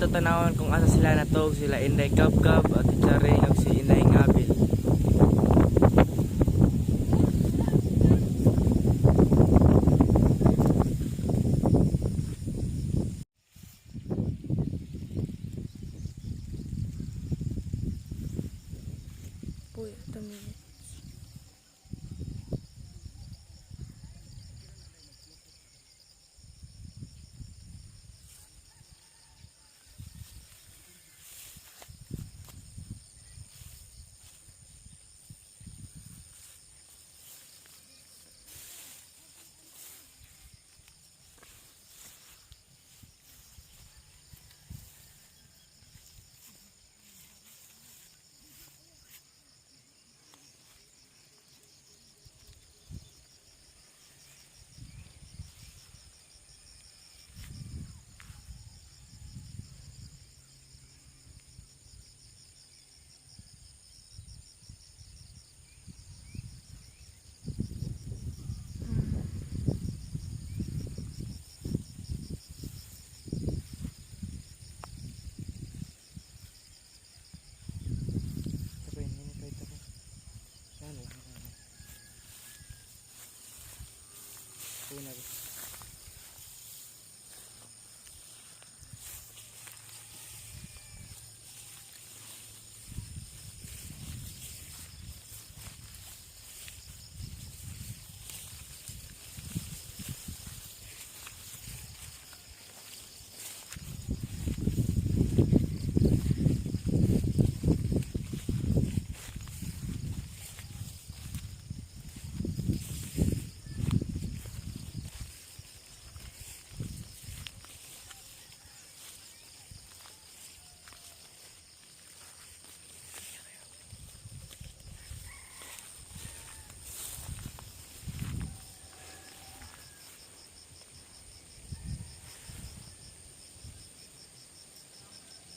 ato tanawon kung asa sila natog, sila Inday Gab-Gab at Charing ug si Inday Ngabil. Uy, dami.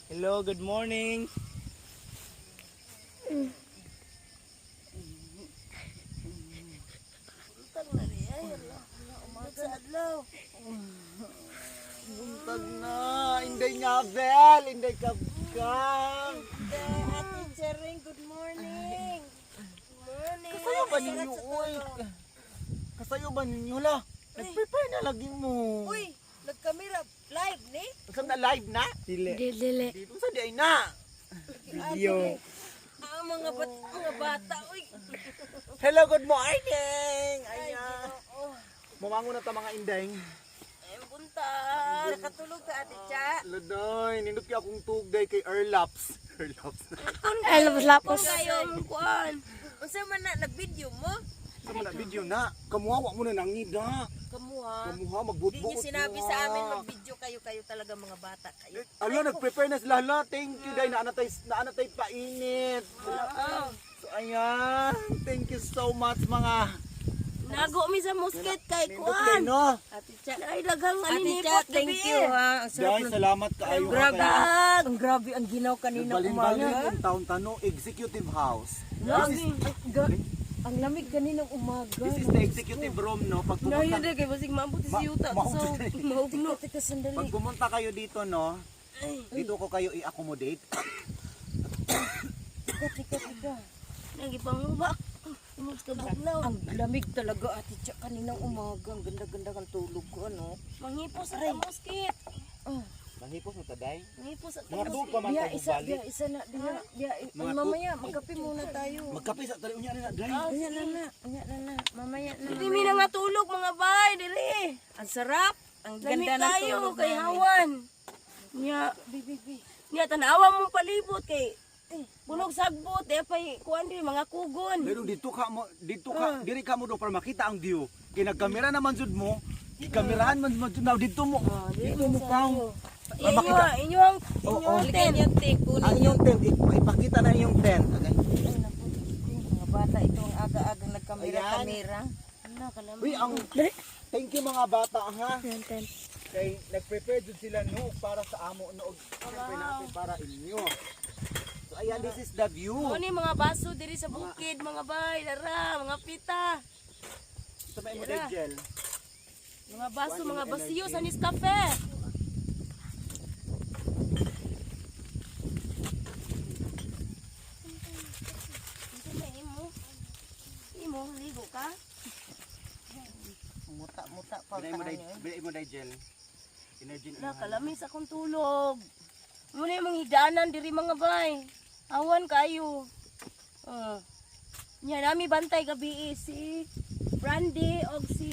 Hello, good morning. Buntag na, Inday Ngabil, Inday Gab-Gab. Ate Charing, good morning. Morning. Kasayo ba ninyo, uy? Kasayo ba ninyo la? Nag-prepare na lagi mo. Uy, nagkamera live ni? Saan na live na? Dili. Dito sa di ay na. Video. Mga bata, uy. Hello, good morning. Ayan. Mamango na ta mga Inday. Ay, punta. Nakatulog ka, Ate Cha. Laday, nindot kaya akong tugay kay Erlaps. Ay, lapos-lapos. Kung kayong kuan. Unsa man na nag-video mo? Sa mga video na, kamuha, wak mo na nangida. Kamuha. Kamuha, Hindi magbutbuot niyo sinabi sa amin mag-video kayo talaga mga bata kayo. Ala, nag-prepare na sila. Hala, thank you, Day. Naanatay painit. So, ayan. Thank you so much, mga... Nago mi sa musket kay Nindot Day, kuan. no? Ate Cha, ay daghang Ate aninipot Cha, thank you ha. Ang sarap Day, salamat kaayo. Grabe. Kaya, Ang grabe ang ginaw kanina balin-balin umaga. yung taon tano, executive house. Ang lamig kaninang umaga. This is the executive room, no? Pag Nayo pumunta, de kay basig maambuti si Yuta maubos so na eh. maugno. Teka, sandali. pag pumunta kayo dito, no? Dito ko kayo i-accommodate. Teka. Nagipangubak. Umus ka bugnaw. Ang lamig talaga, Ate Cha, kaninang umaga. Ang ganda-ganda ng tulog ko, ano? Manghipos sa muskit. Mahipos mo taday. Manghipos sa Mga tuog pa man Biya, tayo isa balik. na. Biya, Mga mamaya, magkape muna tayo. Magkape sa tali unya na, Day. Anya na. Mamaya na. Hindi mi na nga tulog mga bay dili. Ang sarap. Ang Lami ganda ng kayo tulog kay namin. hawan. Nya, nya tanawa mo palibot kay bunog sagbot eh pay kuan di mga kugon. Pero dito ka, diri ka mo do para makita ang view. Kaya nagkamera naman jud mo, ikamerahan man jud na dito mo. Dito mo kang para makita. Inyo ang Halika niyo, te. Kunin Ang iyong tent, ipakita na iyong tent. Okay? mga bata. Ito ang aga-aga nagkamera-kamera. Uy, thank you mga bata ha. Kay nag-prepare jud sila no para sa amo no siyempre natin para inyo. So ayan, this is the view. Ni mga baso diri sa bukid, mga bay, dara, mga pita. Sa may mo gel. Mga baso, mga basiyo sa Nescafe. Bili mo dai gel. Energy na. Nakalamis akong tulog. Muna yung mga hidanan diri mga bay. Awan kayo. Nya nami bantay gabi si Brandy o si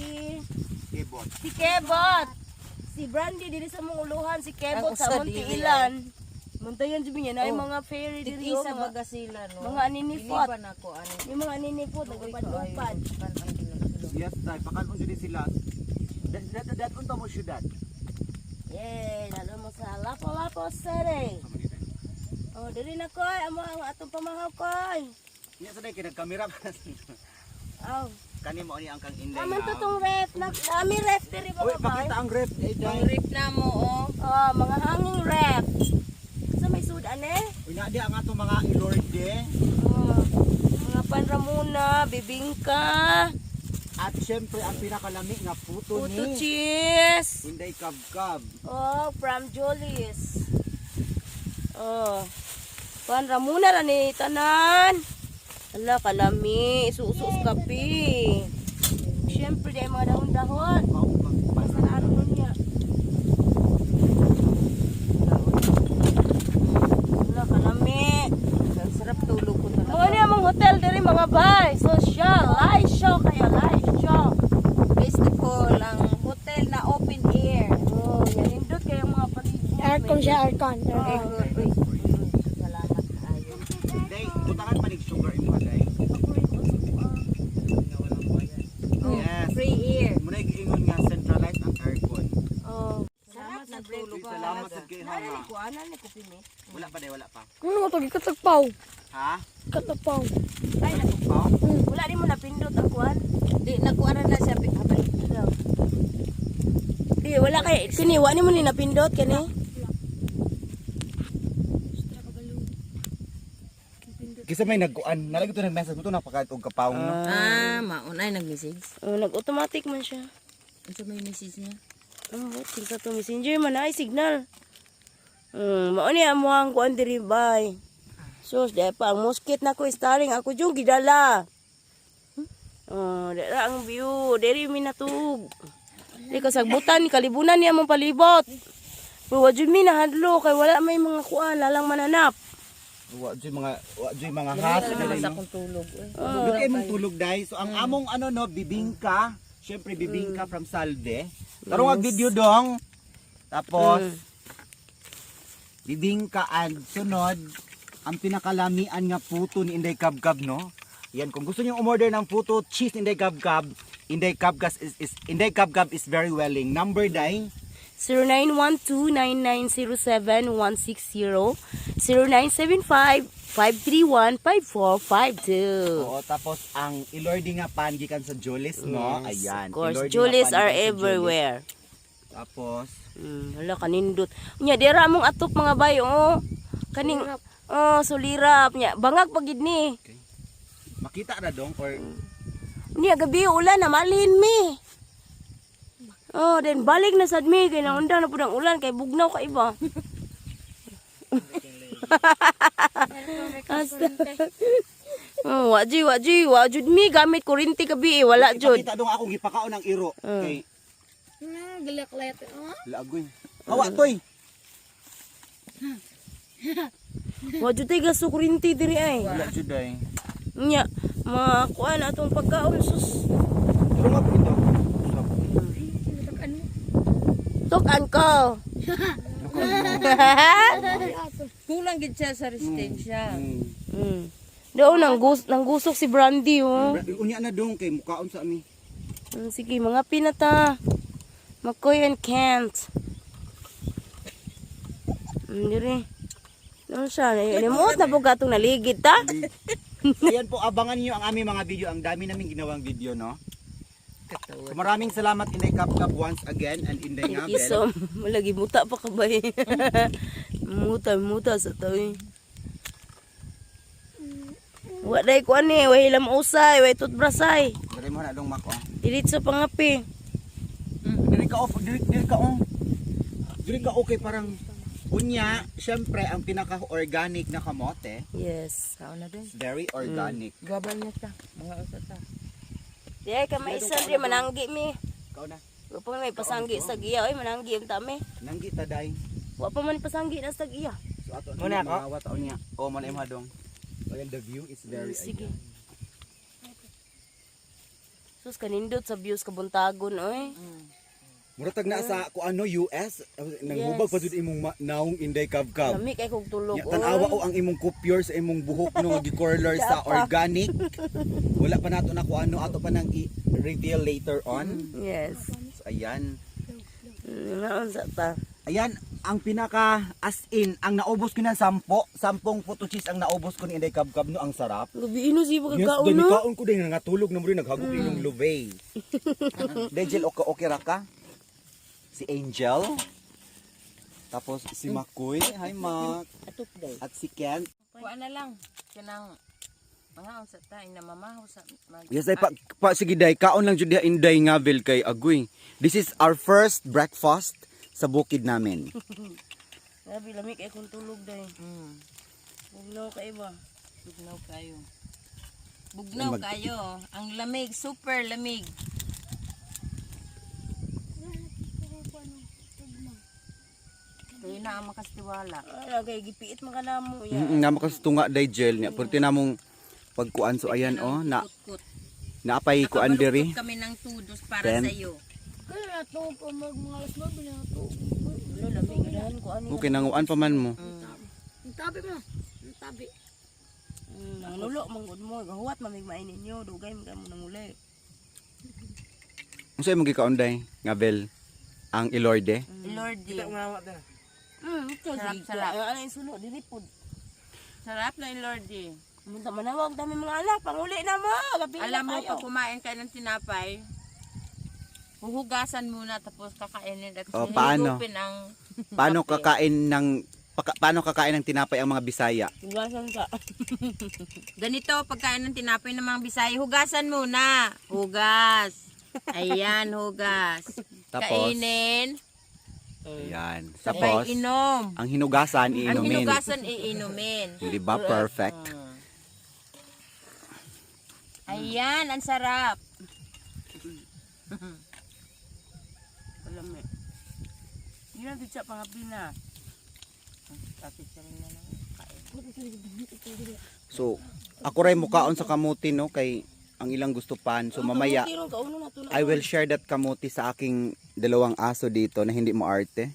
Kebot. Kebot. Si Brandy diri sa mong uluhan, si Kebot sa Montiilan. Muntayan jud niya na yung mga fairy diri Isa mga baga sila no. mga aninipot. Iliban ako ani. Yung mga aninipot nagupad-upad. Yes, tay. Pakanon diri sila. Dat unta mo syudad. Yay, lalo mo sa Lapu-Lapu City. Oh, diri na koy, amo ang atong pamahaw koy. Nya sa day kay nagkamera pa. Aw. Kani mo ni ang kang inday. Naman to tong ref, nami ref diri Uy, mga bay. pakita ang ref. Ay, day. Rip na mo oh. Oh, mga hanging ref. Sa may sudan eh. Uy, na di ang atong mga ilorde. Oh, mga panramuna, bibingka, At syempre ang pinakalami nga puto puto ni cheese. Inday Kabkab. Oh, from Jollies. Oh. Panramuna ra ni tanan. Ala kalami, isusos kape. Syempre day mga dahon-dahon. Masarap nun niya. Ala kalami. Ang sarap tulog ko talaga. Mo ni among hotel diri mga bay. Social, live show kayo, live show. Festival ang hotel na open air. Oh, yan indot kayo mga paligid. Aircon siya, aircon. Salamat kayo. Day, butangan pa ning sugar in day. Yes. Free air. Muna giingon nga centralized ang aircon. Oh. Salamat na Uy, salamat sa kay Nana Hama. ni ko, ana ni ko pimi. Wala pa day, wala pa. Ano mo ito? Ikatagpaw. Ha? Ikatagpaw. Ay na Pa? wala di mo napindot ang kuan. Di nakuha na siya habalik. Di wala kay kini wa ni mo ni napindot kani. Kisa may nagkuan, nalagi to ng message mo to napakalit og kapawong no. Maunay nag-message. Oh, nag-automatic man siya. Ano may message niya? Tingka to messenger man ay signal. Mao ni amo ang kuan diri bay. Sus, dahil pa ang mosquito na ko starring ako yung gidala. Dara ang view, diri minatug. Di ko sagbutan kalibunan niya mong palibot. Pero wa jud mi nahadlo kay wala may mga kuan lalang mananap. Wa joy mga hat diri Sa no. akong tulog. Dugay mong tulog day. So ang among ano no, bibingka, syempre bibingka from Salve. Tarong ang video dong. Tapos bibingka and sunod ang pinakalamian nga puto ni Inday Kabkab no. Yan, kung gusto niyo umorder ng puto cheese Inday Kabkab, Inday Kabkab is very willing. Number day 0912-9907-160 0975-531-5452. Oo, tapos ang ilordi nga pan gikan sa Julis no. Ayan. Of course, Ilordi nga Julies pan are gikan sa everywhere. Julis. Tapos Hala kanindot. Nya dira mong atop mga bay oh. Kaning sulirap nya. Bangag pagid ni. makita na dong or Nya gabi ulan na malin mi. Oh, then balik na sad mi kay naunda na pud ang ulan kay bugnaw ka iba. Wajud mi gamit kurinti gabi wala jud. Makita dong ako gipakaon ng iro. Kay Galak-layat. laagoy. Hawa toy. Wajud tay gaso kurinti diri ay. Wala jud ay. Nya makuan atong pagkaon sus. Pero nga po ito. Tukan ko. Kulang gid siya sa resistensya. Daw nang gusok si Brandy oh. Unya na dong kay mukaon sa ami. Sige mga pinata. McCoy and Kent. Diri. Ano siya? Limuot na po gatong naligid ta. Ayan po, abangan niyo ang aming mga video. Ang dami naming ginawang video, no? So, maraming salamat Inday Kabkab once again and Inday Ngabel. Isom. Malagi muta pa ka ba eh. Muta sa tawi. Waday ko ani, way hilam usay, way tutbrasay. Dari mo na dong mako. Dilit sa pangapi. Diri ka off, diri ka on. Diri ka okay parang unya, syempre ang pinaka-organic na kamote, Yes. Sao na din. very organic. Gabal niya ta. Mga usa ta. Di ka maisan di mananggi mi. Ikaw na. Wa pa man may pasanggi sa giya. Oy, mananggi ang tami. Nanggi ta day. Wa pa man pasanggi na sa giya. So ato Muna na ako? mga taon niya. Oh, malay mahadong. Well, the view is very Sige. Sus kanindot sa views kabuntagon oy. Muratag na sa kung ano US, nanghubag pa jud imong naong Inday Kabkab. Lami kay kog tulog Ya, tanawa o ang imong kupyor sa imong buhok no gi-curler sa organic. Wala pa nato na kung ano ato pa nang i-reveal later on. Yes. So, ayan. Naon sa ta. Ayan ang pinaka as in ang naubos ko na 10 photo cheese ang naubos ko ni Inday Kabkab no ang sarap. Gabi ino si Yes, pagkaon no. kaon ko din nangatulog na mo rin naghagok inyong luvey. Dejel okay ra ka? Si Angel. Tapos si Makoy. Hi Mac. Atok day. At si Ken. Kuha na lang. Kanang mga sa tayo na mamahaw sa Yes, ay pa sige day, kaon lang jud diha Inday Ngavel kay Agoy. This is our first breakfast sa bukid namin. Gabi lami kay kung tulog day. Bugnaw kay ba? Bugnaw kayo. Bugnaw kayo. Ang lamig, super lamig. Kayo na ang makastiwala. Ara kay gipiit man kana mo ya. Na makastunga day gel niya. Pwede namong pagkuan so ayan oh na Kutkut. naapay kuan diri. Kami ng tudos para Ken? sa iyo. Kaya na ito pa magmangalas mo, bila na ito. Ulo lami ganahan ko ani. Okay nanguan pa man mo. Ang tabi mo. Ang tabi. Nang nulo manggod mo, gahuwat mamig mainin niyo, dugay mo kamo nang uli. Unsa imong gikaon day? Ngavel ang Ilorde. Lordy. Ito Sarap, sarap. sarap. Ano yung sulo dili pod. Sarap na yung Lordy. Munta manawag dami mga anak, panguli na mo. Gabi na Alam mo, tayo. pag kumain ka ng tinapay, huhugasan muna tapos kakainin at Oh, paano? hinihigupin ang Paano kape. paano kakain ng tinapay ang mga Bisaya? Tunggasan ka. Ganito, pagkain ng tinapay ng mga Bisaya, hugasan muna. Hugas. Ayan, hugas. Tapos? Kainin, Ayan. sabay Tapos inom. ang hinugasan Ang iinumin. hinugasan, iinumin. Di ba perfect? Ayan, ang sarap. Alam mo. Yun ang bitsa pangapina. Tapos rin na lang. Kain. So, ako rin mukaon sa kamuti no kay ang ilang gusto pan. So mamaya Tirong kauno na to na. I will share that kamuti sa aking dalawang aso dito na hindi mo arte.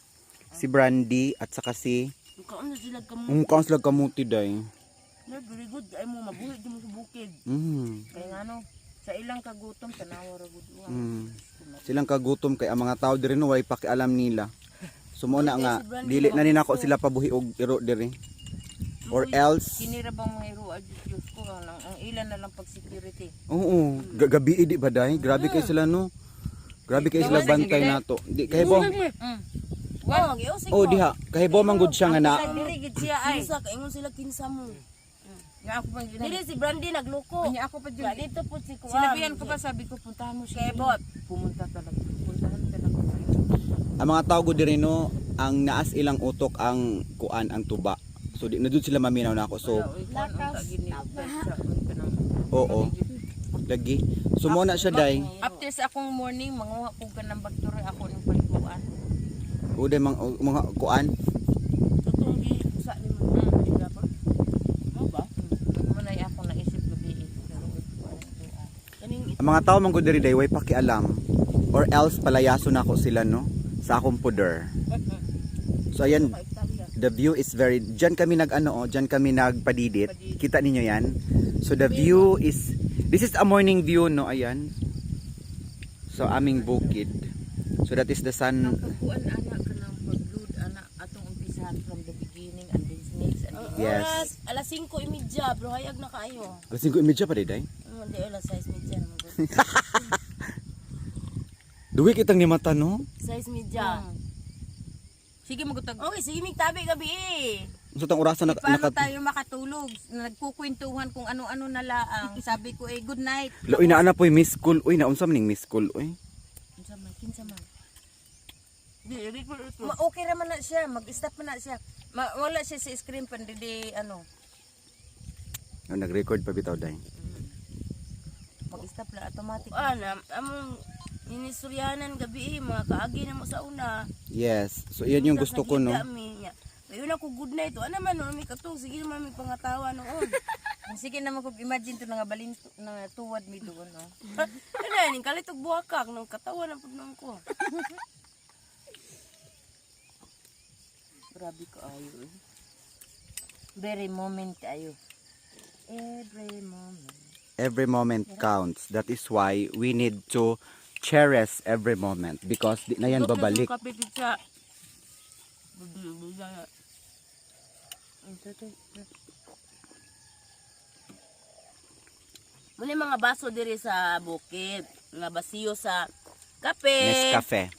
Si Brandy at saka si Kaon na sila kamo. mukaon sila kamuti day. Lord, very good. Ay mo mabuhi di mo sa bukid. Kaya nga no, sa ilang kagutom, tanawa ra gud. Silang kagutom kay ang mga tao diri no way pakialam nila. So mo na nga dili na ninako sila pabuhi og iro diri. Or else Kinira bang mga iro, Diyos ko, ang ilan na lang pag security. oo, gabi di ba day? Grabe kay sila no. Grabe kay sila bantay nato. Di kay bo. Wow, mag-iusig Oh diha, kay bo man gud siya nga na. Sa dirigid siya ay. Kinsa kaingon sila kinsa mo. Nga ako pa yun. Dili si Brandy nagloko. Nga ako pa Ga yun. dito po si Kuan. Sinabihan ko pa, sabi ko, puntahan mo siya. Kebot. Pumunta talaga. Puntahan talaga. Ang mga tao gud diri no, ang naas ilang utok ang kuan ang tuba. So di na jud sila maminaw na ako. So oo. Lagi. So mo na siya day. After sa akong morning, manguha ko ka ng bagtore ako ng palikuan. O day mga kuan. Tutong gi usa ni mo. Mo ba? Muna ako naisip gabi. Kaning Ang mga tao man gud diri day way pakialam or else palayaso na ako sila no sa akong puder. So ayan, the view is very diyan kami diyan kami nagpadidit. Kita ninyo yan. So the view is this is a morning view no ayan. So aming bukid. So that is the sun. Kuan anak ka ng pagload anak atong umpisahan from the beginning and the snakes and the Yes. alas 5:30 bro hayag na kaayo. Kasi ko image pa day. Hindi alas 6:30 naman. Duwi kitang ni mata no. 6:30. Sige magutag. Okay, sige migtabi gabi. So tang orasan Paano tayo makatulog? Nagkukwentuhan kung ano-ano na laang. Sabi ko good night. Uy na ana poy miss call. Uy naunsa man ning miss call uy. Kinsa man. Di record ito. Okay raman na siya, mag-stop na siya. Wala siya sa screen pandidi ano. Nag-record pa bitaw day. Mag-stop na automatic. Ana, among Inistoryanan gabi mga kaagi na mo sa una. Yes. So yan yung gusto ko no. Ngayon ako good night. Ano naman no, may katong sige naman may pangatawa noon. Sige naman kung imagine to nga balin nga tuwad mi doon no. Ano ning kalitog buhakak nang katawa na pud nang ko. Grabe ka ayo. Very moment ayo. Every moment. Every moment counts. That is why we need to cherish every moment because di na yan babalik. Kapit sa Muna mga baso diri sa bukid, nga basiyo sa kape. Nescafe.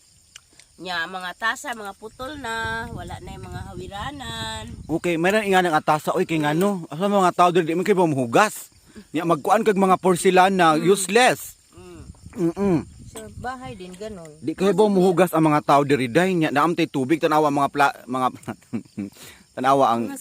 Nya mga tasa, mga putol na, wala na yung mga hawiranan. Okay, mayroon nga ng atasa oy kay ngano. Asa mga tao diri di man kay mamuhugas. Nya magkuan kag mga porcelana useless. Sa bahay din ganun. Di kay ba muhugas ang mga tao diri day nya naamtay tubig tanawa mga tanawa ang